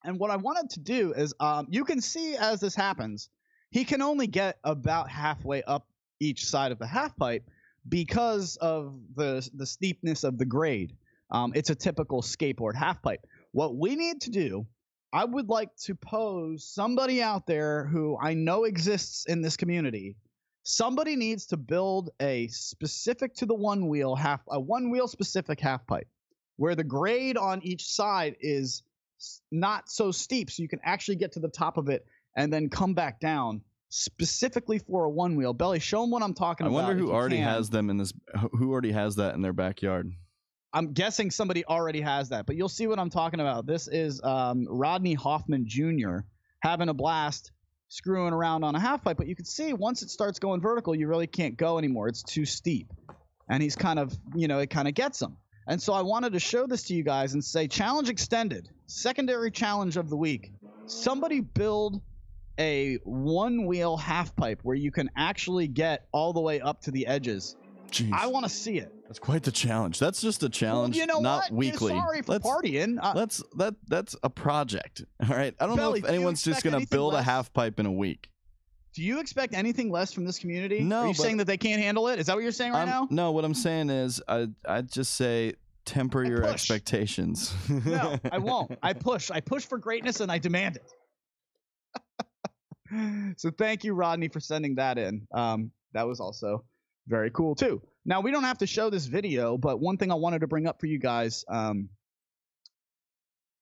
And what I wanted to do is you can see as this happens, he can only get about halfway up each side of the half pipe because of the steepness of the grade. It's a typical skateboard half pipe. What we need to do, I would like to pose somebody out there who I know exists in this community. Somebody needs to build a specific to the one wheel specific half pipe where the grade on each side is not so steep so you can actually get to the top of it and then come back down specifically for a one wheel. Belly, show them what I'm talking about. I wonder who already has them in this. Who already has that in their backyard? I'm guessing somebody already has that, but you'll see what I'm talking about. This is Rodney Hoffman Jr. having a blast screwing around on a half pipe, but you can see once it starts going vertical, you really can't go anymore. It's too steep, and he's kind of, it kind of gets him. And so I wanted to show this to you guys and say, challenge extended, secondary challenge of the week. Somebody build a one-wheel half pipe where you can actually get all the way up to the edges. Jeez. I want to see it. That's quite the challenge. That's just a challenge, not weekly. Sorry for partying. That's a project. All right. I don't know if anyone's just going to build a half pipe in a week. Do you expect anything less from this community? No. Are you saying that they can't handle it? Is that what you're saying right now? No, what I'm saying is I'd just say temper your expectations. No, I won't. I push for greatness and I demand it. So thank you, Rodney, for sending that in. That was also very cool too. Now we don't have to show this video, but one thing I wanted to bring up for you guys.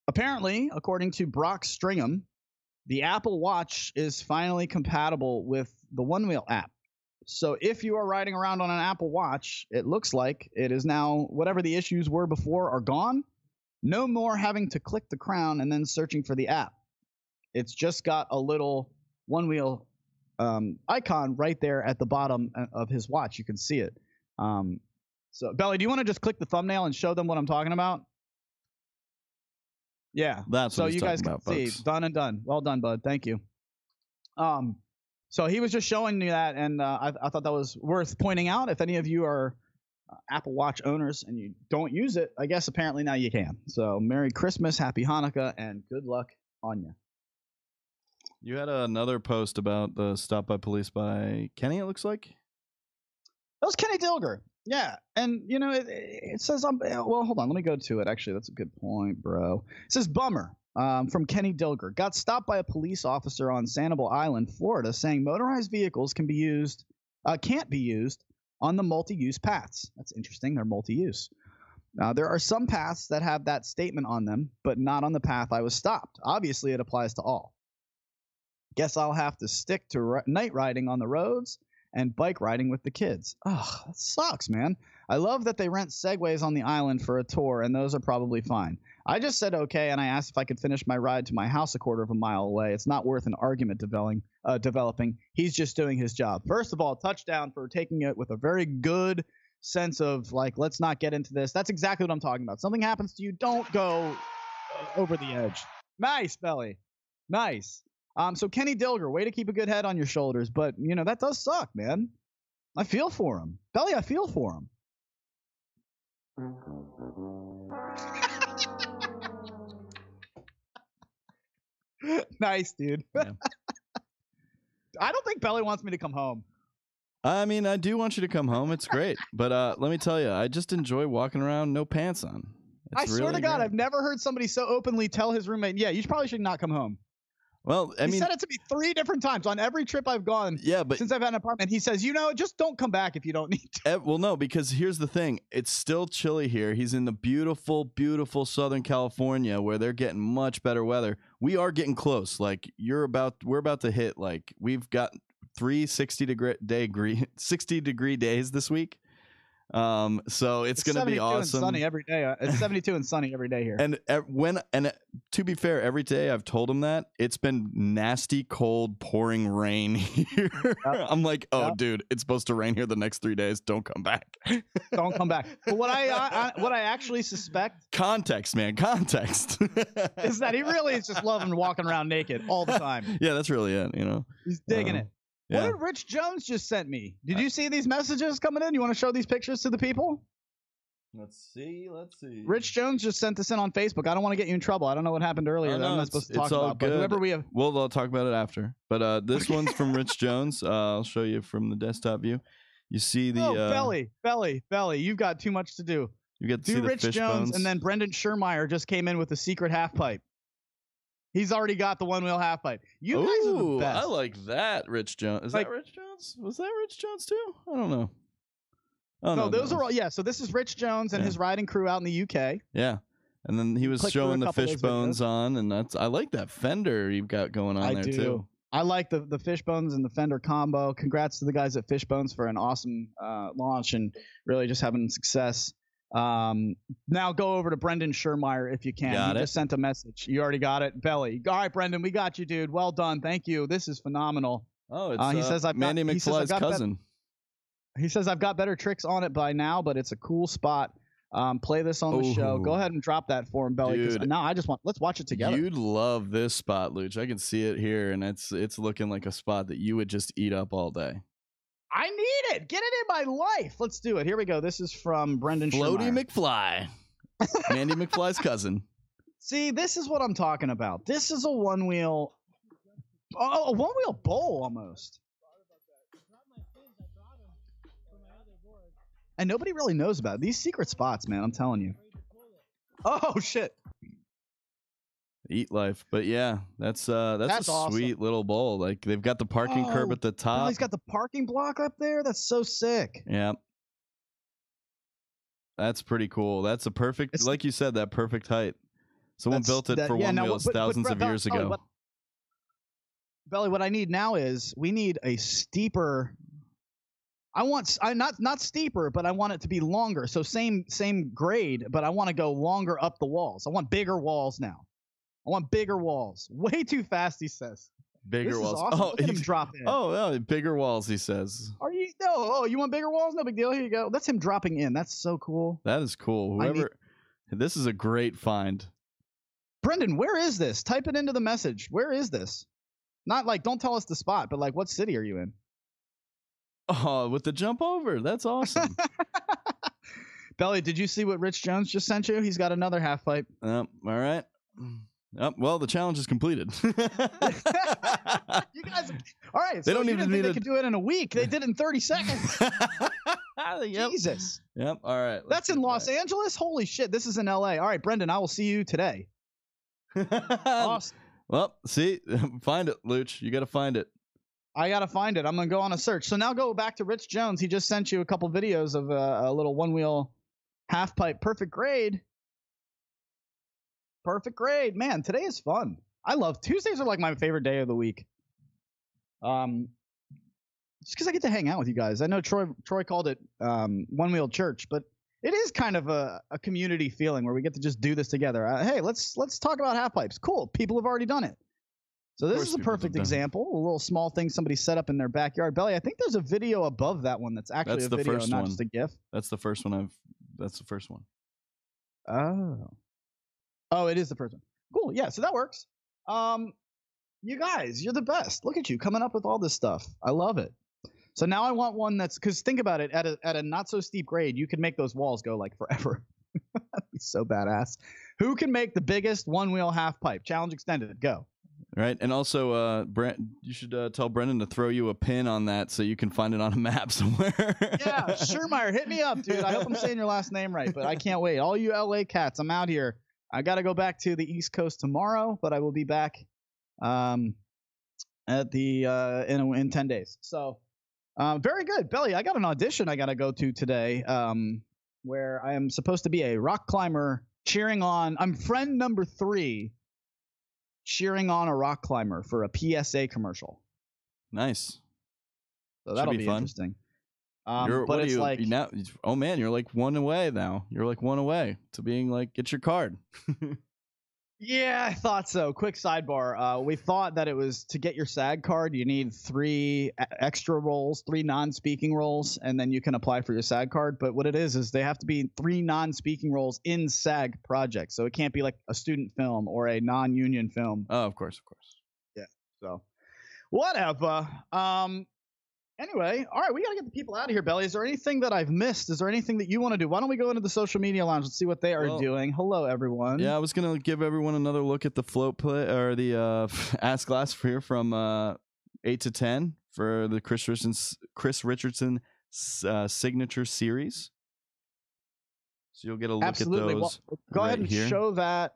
Apparently, according to Brock Stringham, the Apple Watch is finally compatible with the One Wheel app. So if you are riding around on an Apple Watch, it looks like it is now, whatever the issues were before are gone. No more having to click the crown and then searching for the app. It's just got a little One Wheel icon right there at the bottom of his watch. You can see it. So Belly, do you want to just click the thumbnail and show them what I'm talking about? Yeah, that's so what you guys can see. Done and done. Well done, bud. Thank you. So he was just showing me that, and I thought that was worth pointing out. If any of you are Apple Watch owners and you don't use it, I guess apparently now you can. So Merry Christmas, Happy Hanukkah, and good luck on you. You had another post about the stop by police by Kenny, it looks like. That was Kenny Dilger. Yeah, and you know it says well, hold on, let me go to it. Actually, that's a good point, bro. It says bummer from Kenny Dilger. Got stopped by a police officer on Sanibel Island, Florida, saying motorized vehicles can't be used on the multi-use paths. That's interesting. They're multi-use. There are some paths that have that statement on them, but not on the path I was stopped. Obviously, it applies to all. Guess I'll have to stick to night riding on the roads and bike riding with the kids. Oh, that sucks, man. I love that they rent Segways on the island for a tour, and those are probably fine. I just said okay, and I asked if I could finish my ride to my house a quarter of a mile away. It's not worth an argument developing. He's just doing his job. First of all, touchdown for taking it with a very good sense of, like, let's not get into this. That's exactly what I'm talking about. Something happens to you, don't go over the edge. Nice, Belly. Nice. So Kenny Dilger, way to keep a good head on your shoulders, but you know that does suck, man. I feel for him, Belly. I feel for him. Nice, dude. Yeah. I don't think Belly wants me to come home. I mean, I do want you to come home. It's great, but let me tell you, I just enjoy walking around no pants on. I swear to God, great. I've never heard somebody so openly tell his roommate, "Yeah, you probably should not come home." Well, he said it to me 3 different times on every trip I've gone. Yeah, but since I've had an apartment, he says, just don't come back if you don't need to. Well, no, because here's the thing: it's still chilly here. He's in the beautiful, beautiful Southern California, where they're getting much better weather. We are getting close. Like we're about to hit. Like we've got 3 60-degree days this week. So it's going to be awesome. And sunny every day. It's 72 and sunny every day here. And to be fair, every day I've told him that it's been nasty, cold, pouring rain here. Yep. I'm like, dude, it's supposed to rain here the next 3 days. Don't come back. Don't come back. But what I actually suspect, context, man, context, is that he really is just loving walking around naked all the time. Yeah, that's really it. He's digging it. Yeah. What did Rich Jones just sent me? Did you see these messages coming in? You want to show these pictures to the people? Let's see. Rich Jones just sent this in on Facebook. I don't want to get you in trouble. I don't know what happened earlier that I'm not supposed to talk about. Good. But whoever we have, I'll talk about it after. But this one's from Rich Jones. I'll show you from the desktop view. You see the Belly. You've got too much to do. You get to see Rich the fish Jones, bones. And then Brendan Schermeyer just came in with the secret half pipe. He's already got the one-wheel half pipe. You guys are the best. I like that, Rich Jones. Is that Rich Jones? Was that Rich Jones too? I don't know. No, those are all. Yeah, so this is Rich Jones and his riding crew out in the UK. Yeah, and then he was showing the fish bones on, and I like that fender you've got going on there too. I like the fish bones and the fender combo. Congrats to the guys at Fishbones for an awesome launch and really just having success. Now go over to Brendan Schermeyer if you can. He just sent a message. You already got it, Belly. All right, Brendan, we got you, dude. Well done. Thank you. This is phenomenal. Oh, it's he says Mandy McFly's cousin. He says I've got better tricks on it by now, but it's a cool spot. Play this on the show. Go ahead and drop that for him, Belly. Because now let's watch it together. You'd love this spot, Luch. I can see it here, and it's looking like a spot that you would just eat up all day. I need it. Get it in my life. Let's do it. Here we go. This is from Brendan Floaty Schirmeyer. McFly. Mandy McFly's cousin. See, this is what I'm talking about. This is a one-wheel bowl almost. And nobody really knows about it. These secret spots, man, I'm telling you. Oh, shit. Eat life. But yeah, that's a awesome. Sweet little bowl. Like, they've got the parking curb at the top. He's got the parking block up there. That's so sick. Yeah. That's pretty cool. That's a perfect, like you said, that perfect height. Someone built it for one wheels thousands of years ago. Belly, what I need now is we need a steeper. Not steeper, but I want it to be longer. So same grade, but I want to go longer up the walls. I want bigger walls now. I want bigger walls. Way too fast, he says. Bigger walls. Awesome. Look at him drop in. Oh, bigger walls, he says. Are you? No. Oh, you want bigger walls? No big deal. Here you go. That's him dropping in. That's so cool. That is cool. This is a great find. Brendan, where is this? Type it into the message. Where is this? Not like, don't tell us the spot, but like, what city are you in? Oh, with the jump over. That's awesome. Belly, did you see what Rich Jones just sent you? He's got another half pipe. All right. Well, the challenge is completed. You guys, all right. They don't even need they could do it in a week. They did it in 30 seconds. Yep. Jesus. Yep. All right. That's in Los Angeles? Holy shit. This is in LA. All right, Brendan, I will see you today. Awesome. Well, see, find it, Luch. You got to find it. I got to find it. I'm going to go on a search. So now go back to Rich Jones. He just sent you a couple videos of a little one-wheel half-pipe perfect grade. Perfect grade. Man, today is fun. I love Tuesdays are like my favorite day of the week. Just because I get to hang out with you guys. I know Troy called it one-wheel church, but it is kind of a community feeling where we get to just do this together. Hey, let's talk about half pipes. Cool. People have already done it. So this is a perfect example. A little small thing somebody set up in their backyard. Belly, I think there's a video above that one that's actually a video, not just a GIF. That's the first one. That's the first one. Oh, it is the first one. Cool. Yeah, so that works. You guys, you're the best. Look at you coming up with all this stuff. I love it. So now I want one that's, because think about it, at a not so steep grade, you could make those walls go like forever. That'd be so badass. Who can make the biggest one-wheel half pipe? Challenge extended. Go. Right, and also, you should tell Brendan to throw you a pin on that so you can find it on a map somewhere. Yeah, Schirmeyer, hit me up, dude. I hope I'm saying your last name right, but I can't wait. All you LA cats, I'm out here. I got to go back to the East Coast tomorrow, but I will be back at the in 10 days. So very good, Belly. I got an audition I got to go to today, where I am supposed to be a rock climber cheering on. I'm friend number 3. Cheering on a rock climber for a PSA commercial. Nice. So that'll be fun. Interesting. But it's like now. Oh man, you're like one away now. You're like one away to being like, get your card. Yeah, I thought so. Quick sidebar. We thought that it was to get your SAG card, you need 3 extra roles, 3 non-speaking roles, and then you can apply for your SAG card. But what it is they have to be 3 non-speaking roles in SAG projects. So it can't be like a student film or a non-union film. Oh, of course. Yeah. So whatever. Anyway, all right, we got to get the people out of here, Belly. Is there anything that I've missed? Is there anything that you want to do? Why don't we go into the social media lounge and see what they are doing? Hello, everyone. Yeah, I was going to give everyone another look at the float play or the Ask Glass here from 8 to 10 for the Chris Richardson signature series. So you'll get a look at those. Well, go ahead and show that.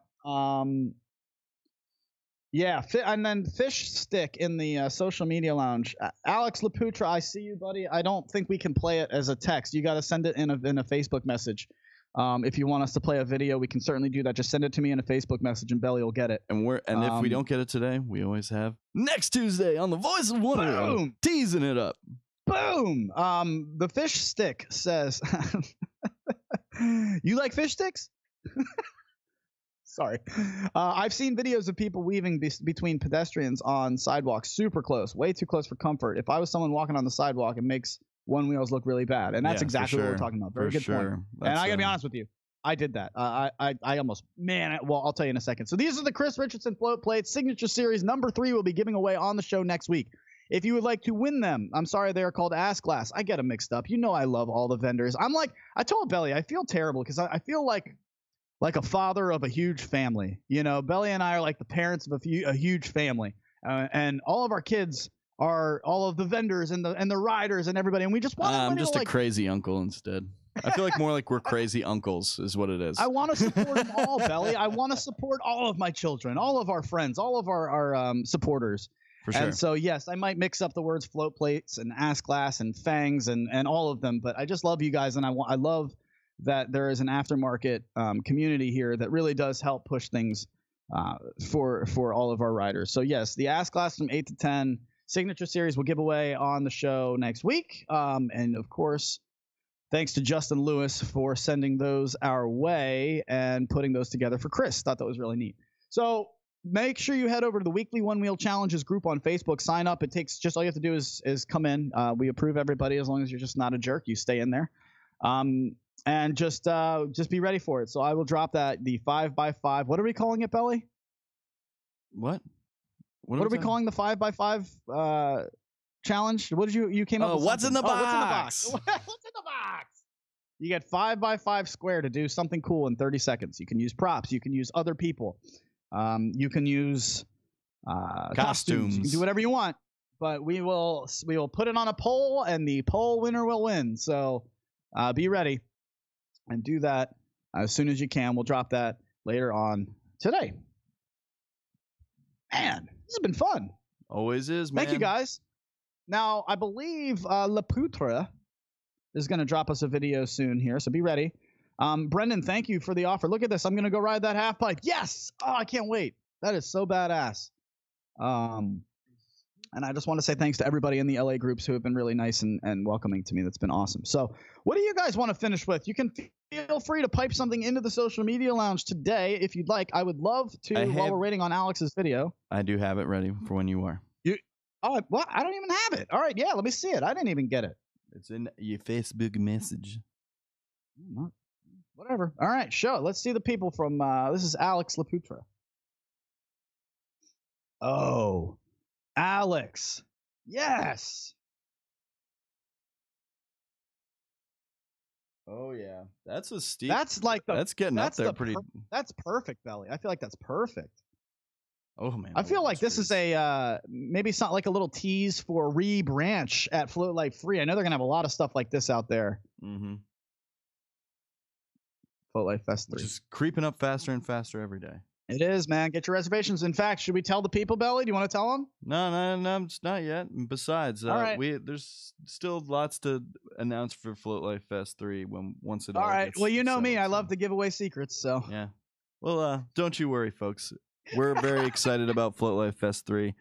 Yeah, and then Fish Stick in the social media lounge. Alex Laputra, I see you, buddy. I don't think we can play it as a text. You got to send it in a Facebook message. If you want us to play a video, we can certainly do that. Just send it to me in a Facebook message, and Belly will get it. And if we don't get it today, we always have next Tuesday on the Voice of Wonder. Teasing it up. Boom. The Fish Stick says, "You like fish sticks?" Sorry. I've seen videos of people weaving between pedestrians on sidewalks super close, way too close for comfort. If I was someone walking on the sidewalk, it makes one wheels look really bad. And that's exactly what we're talking about. Very good point. And I got to be honest with you. I did that. I almost, well, I'll tell you in a second. So these are the Chris Richardson float plates. Signature Series number 3 will be giving away on the show next week. If you would like to win them, I'm sorry, they are called Ass Glass. I get them mixed up. You know I love all the vendors. I told Belly, I feel terrible because I feel like a father of a huge family. You know, Belly and I are like the parents of a huge family. And all of our kids are all of the vendors and the riders and everybody. And we just want I'm just a crazy uncle instead. I feel like more like we're crazy uncles is what it is. I want to support them all, Belly. I want to support all of my children, all of our friends, all of our supporters. For sure. And so, yes, I might mix up the words float plates and ass glass and fangs and all of them, but I just love you guys, and I love that there is an aftermarket community here that really does help push things for all of our riders. So, yes, the ass glass from 8 to 10 Signature Series will give away on the show next week. And, of course, thanks to Justin Lewis for sending those our way and putting those together for Chris. Thought that was really neat. So make sure you head over to the Weekly One Wheel Challenges group on Facebook. Sign up. It takes just all you have to do is come in. We approve everybody as long as you're just not a jerk. You stay in there. And just be ready for it. So I will drop the 5x5. What are we calling it, Belly? What? What are we calling the 5x5 challenge? What did you came up with? What's in the box? What's in the box? What's in the box? You get 5x5 square to do something cool in 30 seconds. You can use props. You can use other people. You can use costumes. You can do whatever you want. But we will put it on a poll, and the poll winner will win. So be ready and do that as soon as you can. We'll drop that later on today. Man, this has been fun. Always is, man. Thank you, guys. Now, I believe La Poutre is going to drop us a video soon here, so be ready. Brendan, thank you for the offer. Look at this. I'm going to go ride that half pipe. Yes! Oh, I can't wait. That is so badass. And I just want to say thanks to everybody in the LA groups who have been really nice and welcoming to me. That's been awesome. So what do you guys want to finish with? You can feel free to pipe something into the social media lounge today if you'd like. I would love to while we're waiting on Alex's video. I do have it ready for when you are. What? I don't even have it. All right, yeah, let me see it. I didn't even get it. It's in your Facebook message. Whatever. All right, show it. Let's see the people from this is Alex Laputra. Oh, Alex. Yes. Oh yeah. That's a steep. That's like that's getting up there pretty. That's perfect, Belly. I feel like that's perfect. Oh man. I feel like this is a maybe something like a little tease for rebranch at Float Life Free. I know they're gonna have a lot of stuff like this out there. Mm-hmm. Float Life Fest 3. Just creeping up faster and faster every day. It is, man. Get your reservations. In fact, should we tell the people, Belly? Do you want to tell them? No, it's not yet. Besides, all right. There's still lots to announce for Float Life Fest 3 once it all right. gets Well, you know settled, me. I love to give away secrets, so. Yeah. Well, don't you worry, folks. We're very excited about Float Life Fest 3.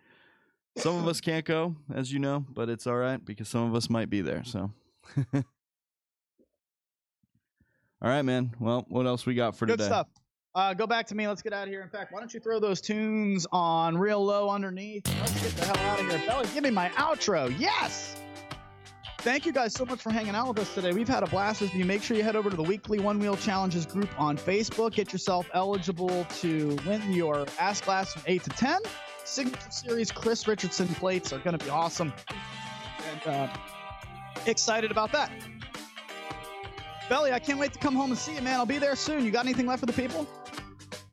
Some of us can't go, as you know, but it's all right because some of us might be there, so. All right, man. Well, what else we got for today? Good stuff. Go back to me. Let's get out of here. In fact, why don't you throw those tunes on real low underneath? Let's get the hell out of here. Belly, give me my outro. Yes! Thank you guys so much for hanging out with us today. We've had a blast with you. Make sure you head over to the Weekly One Wheel Challenges group on Facebook. Get yourself eligible to win your Ass Glass from 8 to 10. Signature Series Chris Richardson plates are going to be awesome. And excited about that. Belly, I can't wait to come home and see you, man. I'll be there soon. You got anything left for the people?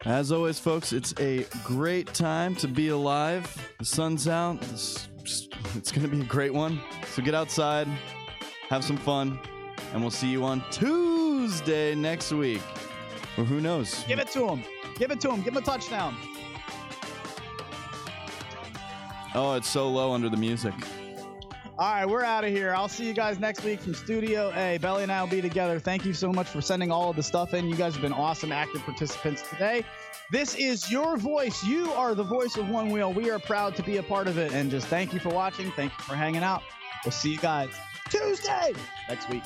As always, folks, it's a great time to be alive. The sun's out. It's going to be a great one. So get outside, have some fun, and we'll see you on Tuesday next week. Or who knows? Give it to him. Give it to him. Give him a touchdown. Oh, it's so low under the music. All right, we're out of here. I'll see you guys next week from Studio A. Belly and I will be together. Thank you so much for sending all of the stuff in. You guys have been awesome active participants today. This is your voice. You are the voice of One Wheel. We are proud to be a part of it. And just thank you for watching. Thank you for hanging out. We'll see you guys Tuesday next week.